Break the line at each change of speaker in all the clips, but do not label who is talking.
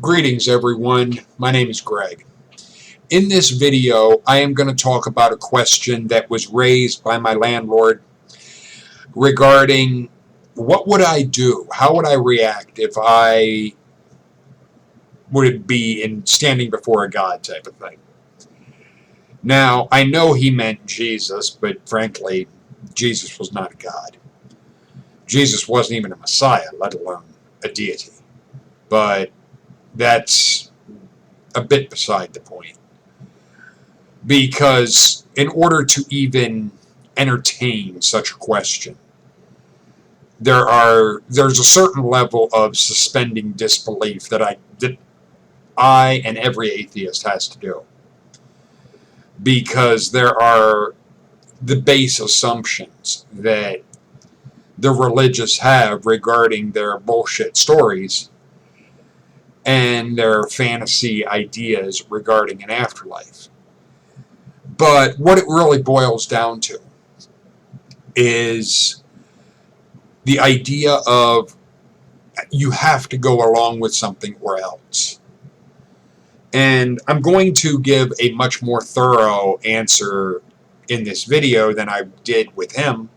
Greetings everyone, my name is Greg. In this video, I am going to talk about a question that was raised by my landlord regarding what would I do? How would I react if I would be in standing before a God type of thing? Now, I know he meant Jesus, but frankly, Jesus was not a God. Jesus wasn't even a Messiah, let alone a deity. But that's a bit beside the point. Because in order to even entertain such a question, there's a certain level of suspending disbelief that I and every atheist has to do. Because there are the base assumptions that the religious have regarding their bullshit stories and their fantasy ideas regarding an afterlife. But what it really boils down to is the idea of you have to go along with something or else. And I'm going to give a much more thorough answer in this video than I did with him.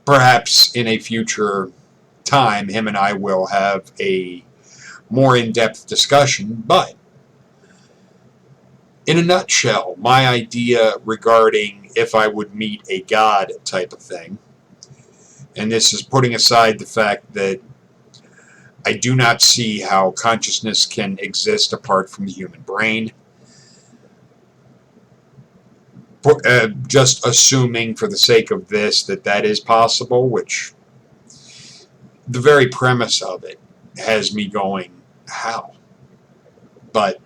Perhaps in a future time, him and I will have a more in-depth discussion, but in a nutshell, my idea regarding if I would meet a God type of thing, and this is putting aside the fact that I do not see how consciousness can exist apart from the human brain. Just assuming for the sake of this that is possible, which the very premise of it has me going, how? But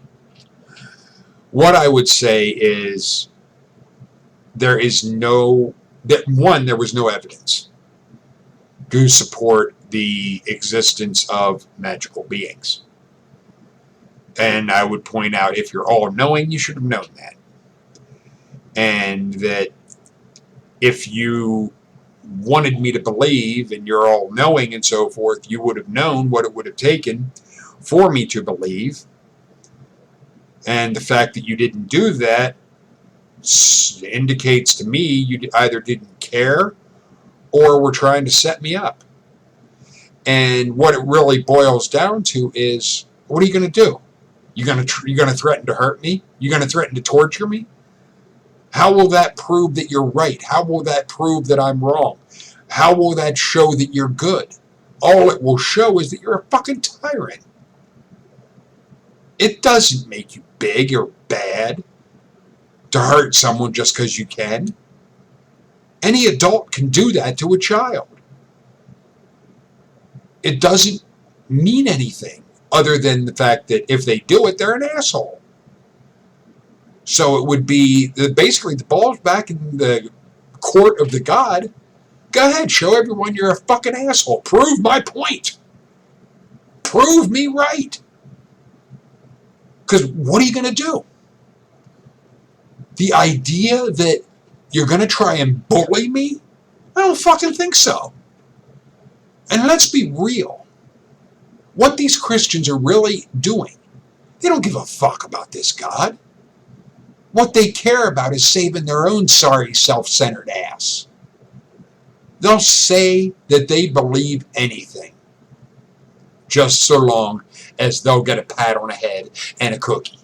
what I would say is there was no evidence to support the existence of magical beings. And I would point out, if you're all-knowing, you should have known that. And that if you wanted me to believe, and you're all-knowing and so forth, you would have known what it would have taken for me to believe. And the fact that you didn't do that indicates to me you either didn't care or were trying to set me up. And what it really boils down to is, what are you going to do? You're going to threaten to hurt me? You're going to threaten to torture me? How will that prove that you're right? How will that prove that I'm wrong? How will that show that you're good? All it will show is that you're a fucking tyrant. It doesn't make you big or bad to hurt someone just because you can. Any adult can do that to a child. It doesn't mean anything other than the fact that if they do it, they're an asshole. So it would be basically the ball's back in the court of the God. Go ahead, show everyone you're a fucking asshole. Prove my point. Prove me right. Because what are you going to do? The idea that you're going to try and bully me? I don't fucking think so. And let's be real. What these Christians are really doing, they don't give a fuck about this God. What they care about is saving their own sorry, self-centered ass. They'll say that they believe anything, just so long as they'll get a pat on the head and a cookie.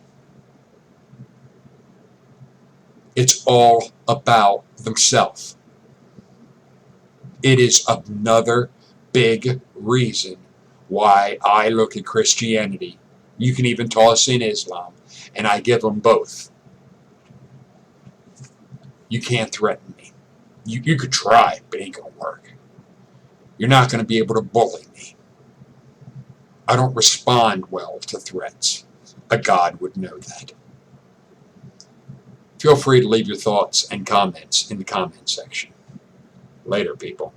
It's all about themselves. It is another big reason why I look at Christianity. You can even toss in Islam, and I give them both. You can't threaten me. You could try, but it ain't going to work. You're not going to be able to bully me. I don't respond well to threats. A God would know that. Feel free to leave your thoughts and comments in the comment section. Later, people.